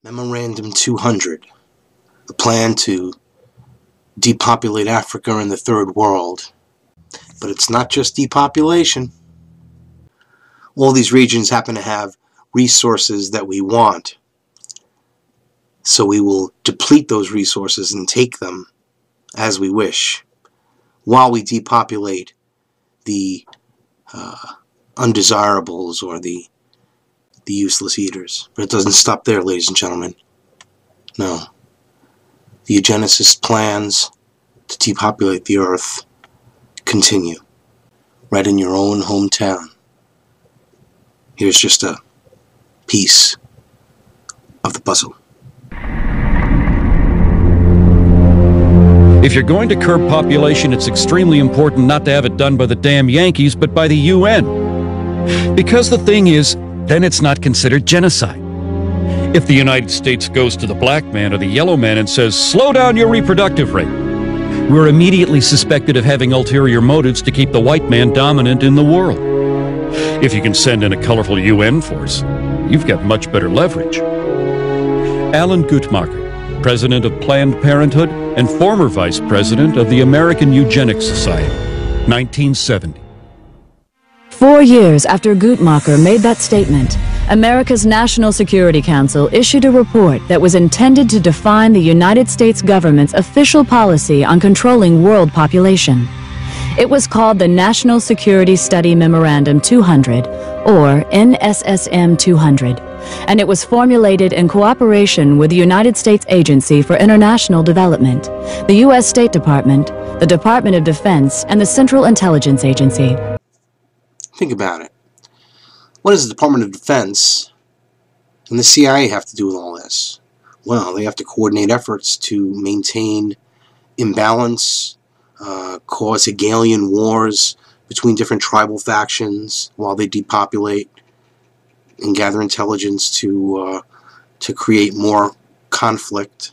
Memorandum 200, a plan to depopulate Africa and the Third World. But it's not just depopulation. All these regions happen to have resources that we want. So we will deplete those resources and take them as we wish, while we depopulate the undesirables or the useless eaters. But it doesn't stop there, ladies and gentlemen. No. The eugenicist plans to depopulate the earth continue right in your own hometown. Here's just a piece of the puzzle. If you're going to curb population, it's extremely important not to have it done by the damn Yankees, but by the UN. Because the thing is, then it's not considered genocide. If the United States goes to the black man or the yellow man and says, "Slow down your reproductive rate," we're immediately suspected of having ulterior motives to keep the white man dominant in the world. If you can send in a colorful UN force, you've got much better leverage. Alan Guttmacher, president of Planned Parenthood and former vice president of the American Eugenics Society, 1970. 4 years after Guttmacher made that statement, America's National Security Council issued a report that was intended to define the United States government's official policy on controlling world population. It was called the National Security Study Memorandum 200, or NSSM 200, and it was formulated in cooperation with the United States Agency for International Development, the U.S. State Department, the Department of Defense, and the Central Intelligence Agency. Think about it. What does the Department of Defense and the CIA have to do with all this? Well, they have to coordinate efforts to maintain imbalance, cause Hegelian wars between different tribal factions while they depopulate, and gather intelligence to create more conflict.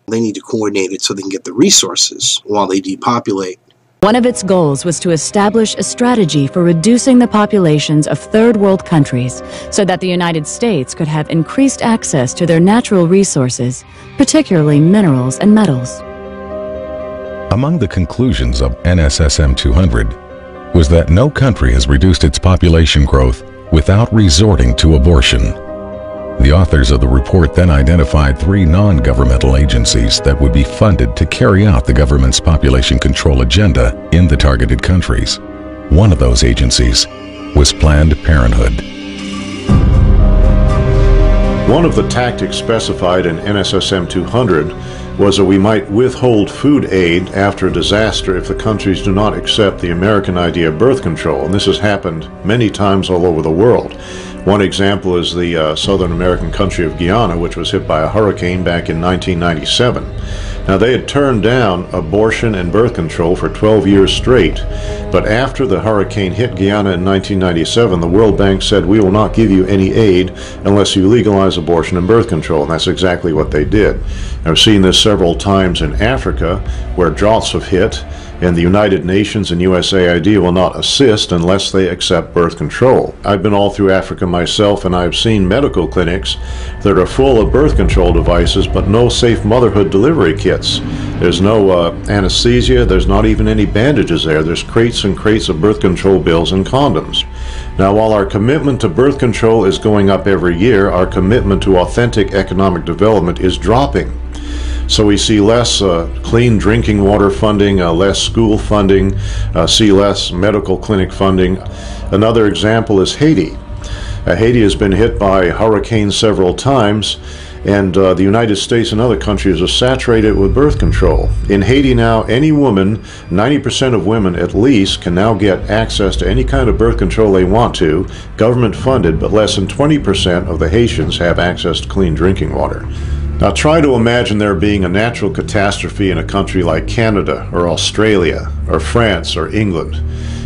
They need to coordinate it so they can get the resources while they depopulate. One of its goals was to establish a strategy for reducing the populations of third world countries so that the United States could have increased access to their natural resources, particularly minerals and metals. Among the conclusions of NSSM 200 was that no country has reduced its population growth without resorting to abortion. The authors of the report then identified 3 non-governmental agencies that would be funded to carry out the government's population control agenda in the targeted countries. One of those agencies was Planned Parenthood. One of the tactics specified in NSSM 200 was that we might withhold food aid after a disaster if the countries do not accept the American idea of birth control, and this has happened many times all over the world. One example is the Southern American country of Guyana, which was hit by a hurricane back in 1997. Now, they had turned down abortion and birth control for 12 years straight, but after the hurricane hit Guyana in 1997, the World Bank said, "We will not give you any aid unless you legalize abortion and birth control," and that's exactly what they did. I've seen this several times in Africa, where droughts have hit, and the United Nations and USAID will not assist unless they accept birth control. I've been all through Africa myself, and I've seen medical clinics that are full of birth control devices but no safe motherhood delivery kits. There's no anesthesia, there's not even any bandages there. There's crates and crates of birth control pills and condoms. Now, while our commitment to birth control is going up every year, our commitment to authentic economic development is dropping. So we see less clean drinking water funding, less school funding, see less medical clinic funding. Another example is Haiti. Haiti has been hit by hurricanes several times, and the United States and other countries are saturated with birth control. In Haiti now, any woman, 90% of women at least, can now get access to any kind of birth control they want to, government funded, but less than 20% of the Haitians have access to clean drinking water. Now try to imagine there being a natural catastrophe in a country like Canada or Australia or France or England.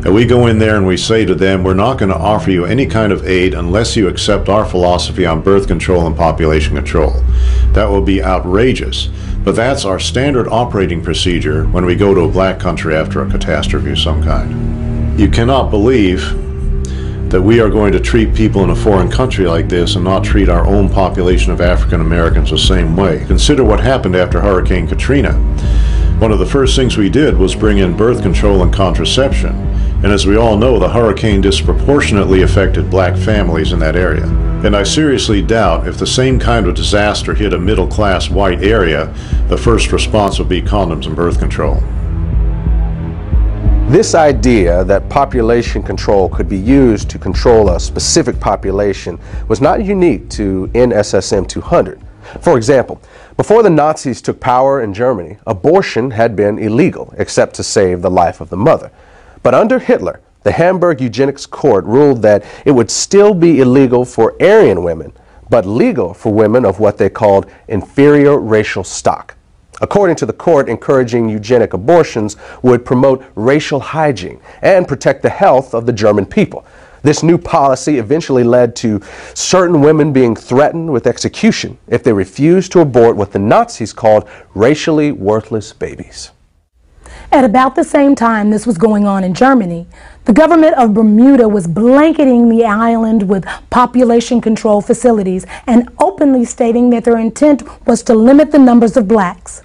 And we go in there and we say to them, "We're not going to offer you any kind of aid unless you accept our philosophy on birth control and population control." That will be outrageous. But that's our standard operating procedure when we go to a black country after a catastrophe of some kind. You cannot believe that we are going to treat people in a foreign country like this and not treat our own population of African Americans the same way. Consider what happened after Hurricane Katrina. One of the first things we did was bring in birth control and contraception. And as we all know, the hurricane disproportionately affected black families in that area. And I seriously doubt if the same kind of disaster hit a middle-class white area, the first response would be condoms and birth control. This idea that population control could be used to control a specific population was not unique to NSSM 200. For example, before the Nazis took power in Germany, abortion had been illegal except to save the life of the mother. But under Hitler, the Hamburg Eugenics Court ruled that it would still be illegal for Aryan women, but legal for women of what they called inferior racial stock. According to the court, encouraging eugenic abortions would promote racial hygiene and protect the health of the German people. This new policy eventually led to certain women being threatened with execution if they refused to abort what the Nazis called racially worthless babies. At about the same time this was going on in Germany, the government of Bermuda was blanketing the island with population control facilities and openly stating that their intent was to limit the numbers of blacks.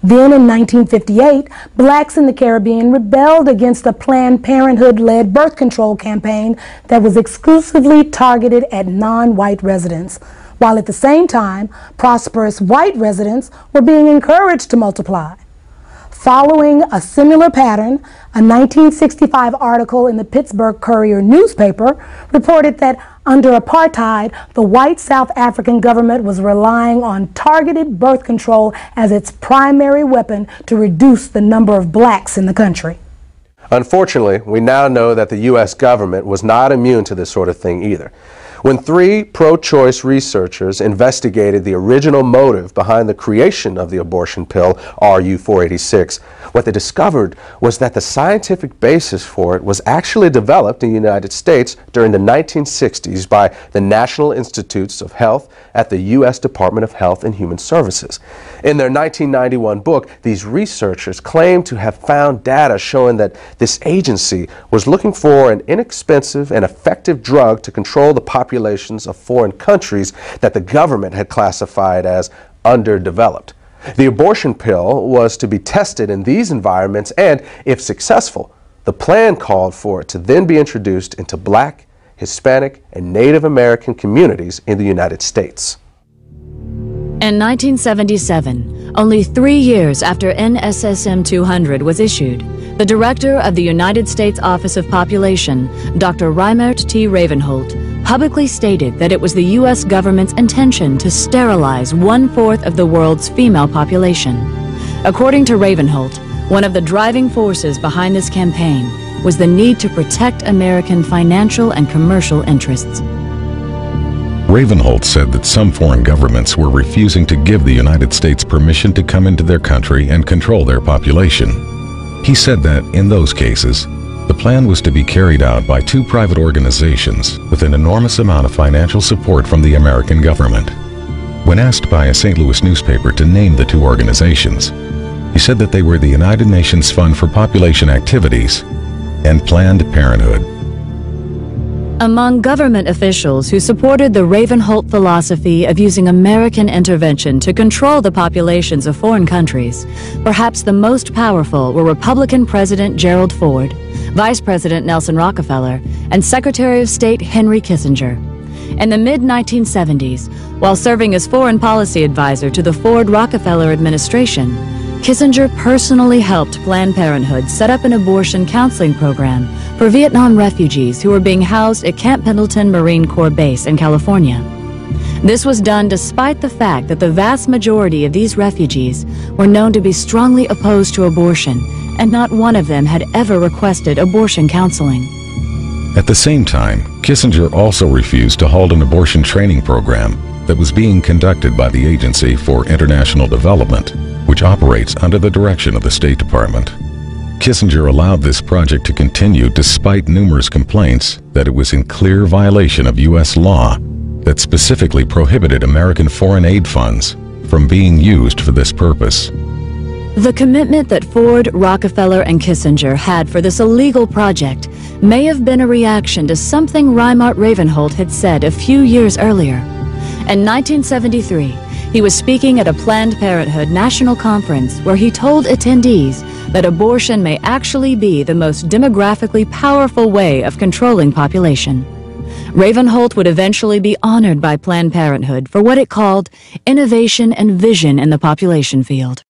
Then in 1958, blacks in the Caribbean rebelled against a Planned Parenthood-led birth control campaign that was exclusively targeted at non-white residents, while at the same time, prosperous white residents were being encouraged to multiply. Following a similar pattern, a 1965 article in the Pittsburgh Courier newspaper reported that under apartheid, the white South African government was relying on targeted birth control as its primary weapon to reduce the number of blacks in the country. Unfortunately, we now know that the U.S. government was not immune to this sort of thing either. When 3 pro-choice researchers investigated the original motive behind the creation of the abortion pill, RU-486, what they discovered was that the scientific basis for it was actually developed in the United States during the 1960s by the National Institutes of Health at the U.S. Department of Health and Human Services. In their 1991 book, these researchers claimed to have found data showing that this agency was looking for an inexpensive and effective drug to control the populations of foreign countries that the government had classified as underdeveloped. The abortion pill was to be tested in these environments and, if successful, the plan called for it to then be introduced into Black, Hispanic, and Native American communities in the United States. In 1977, only 3 years after NSSM 200 was issued, the director of the United States Office of Population, Dr. Reimert T. Ravenholt, publicly stated that it was the U.S. government's intention to sterilize 1/4 of the world's female population. According to Ravenholt, one of the driving forces behind this campaign was the need to protect American financial and commercial interests. Ravenholt said that some foreign governments were refusing to give the United States permission to come into their country and control their population. He said that, in those cases, the plan was to be carried out by 2 private organizations with an enormous amount of financial support from the American government. When asked by a St. Louis newspaper to name the 2 organizations, he said that they were the United Nations Fund for Population Activities and Planned Parenthood. Among government officials who supported the Ravenholt philosophy of using American intervention to control the populations of foreign countries, perhaps the most powerful were Republican President Gerald Ford, Vice President Nelson Rockefeller, and Secretary of State Henry Kissinger. In the mid-1970s, while serving as foreign policy advisor to the Ford-Rockefeller administration, Kissinger personally helped Planned Parenthood set up an abortion counseling program for Vietnam refugees who were being housed at Camp Pendleton Marine Corps Base in California. This was done despite the fact that the vast majority of these refugees were known to be strongly opposed to abortion, and not one of them had ever requested abortion counseling. At the same time, Kissinger also refused to hold an abortion training program that was being conducted by the Agency for International Development, which operates under the direction of the State Department. Kissinger allowed this project to continue despite numerous complaints that it was in clear violation of U.S. law that specifically prohibited American foreign aid funds from being used for this purpose. The commitment that Ford, Rockefeller, and Kissinger had for this illegal project may have been a reaction to something Reimert Ravenholt had said a few years earlier. In 1973, he was speaking at a Planned Parenthood national conference where he told attendees that abortion may actually be the most demographically powerful way of controlling population. Ravenholt would eventually be honored by Planned Parenthood for what it called innovation and vision in the population field.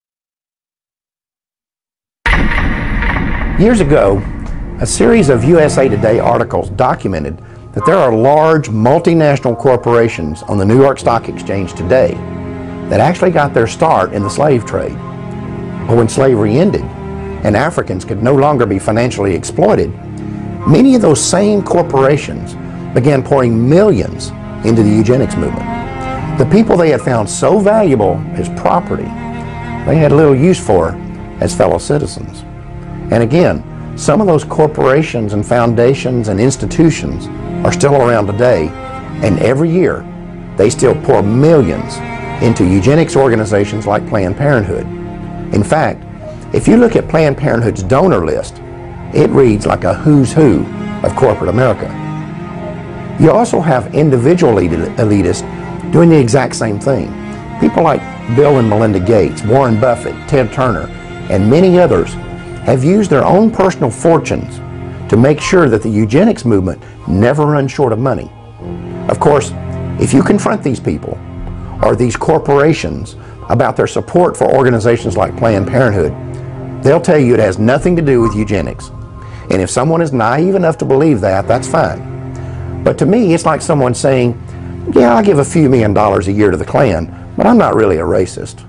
Years ago, a series of USA Today articles documented that there are large multinational corporations on the New York Stock Exchange today that actually got their start in the slave trade. But when slavery ended and Africans could no longer be financially exploited, many of those same corporations began pouring millions into the eugenics movement. The people they had found so valuable as property, they had little use for as fellow citizens. And again, some of those corporations and foundations and institutions are still around today, and every year they still pour millions into eugenics organizations like Planned Parenthood. In fact, if you look at Planned Parenthood's donor list, it reads like a who's who of corporate America. You also have individual elitists doing the exact same thing. People like Bill and Melinda Gates, Warren Buffett, Ted Turner, and many others have used their own personal fortunes to make sure that the eugenics movement never runs short of money. Of course, if you confront these people or these corporations about their support for organizations like Planned Parenthood, they'll tell you it has nothing to do with eugenics. And if someone is naive enough to believe that, that's fine. But to me, it's like someone saying, yeah, I'll give a few $1 million a year to the Klan, but I'm not really a racist.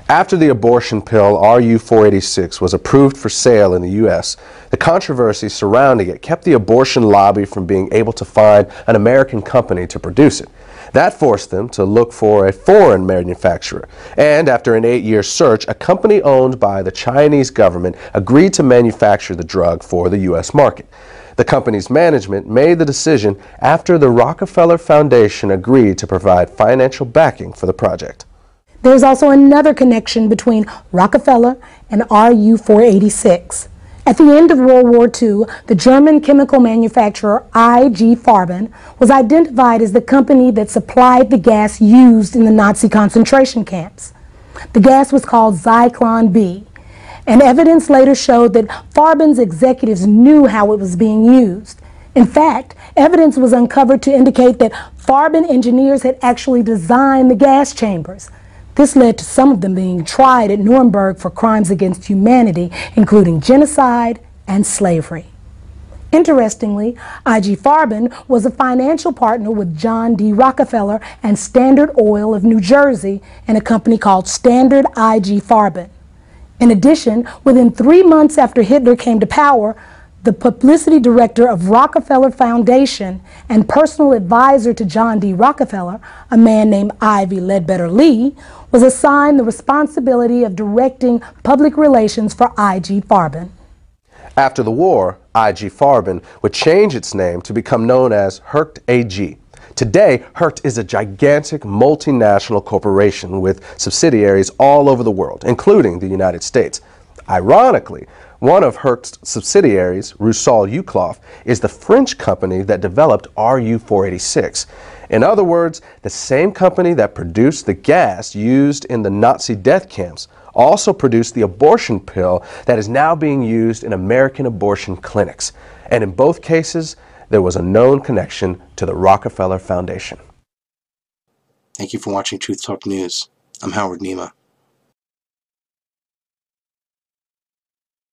After the abortion pill RU-486 was approved for sale in the U.S., the controversy surrounding it kept the abortion lobby from being able to find an American company to produce it. That forced them to look for a foreign manufacturer. And after an 8-year search, a company owned by the Chinese government agreed to manufacture the drug for the U.S. market. The company's management made the decision after the Rockefeller Foundation agreed to provide financial backing for the project. There's also another connection between Rockefeller and RU-486. At the end of World War II, the German chemical manufacturer IG Farben was identified as the company that supplied the gas used in the Nazi concentration camps. The gas was called Zyklon B, and evidence later showed that Farben's executives knew how it was being used. In fact, evidence was uncovered to indicate that Farben engineers had actually designed the gas chambers. This led to some of them being tried at Nuremberg for crimes against humanity, including genocide and slavery. Interestingly, IG Farben was a financial partner with John D. Rockefeller and Standard Oil of New Jersey in a company called Standard IG Farben. In addition, within 3 months after Hitler came to power, the publicity director of Rockefeller Foundation and personal advisor to John D. Rockefeller, a man named Ivy Ledbetter Lee, was assigned the responsibility of directing public relations for IG Farben. After the war, IG Farben would change its name to become known as Hercht AG. Today, Hercht is a gigantic multinational corporation with subsidiaries all over the world, including the United States. Ironically, one of Hercht's subsidiaries, Rusal-Yuclov, is the French company that developed RU-486. In other words, the same company that produced the gas used in the Nazi death camps also produced the abortion pill that is now being used in American abortion clinics. And in both cases, there was a known connection to the Rockefeller Foundation. Thank you for watching Truth Talk News. I'm Howard Nima.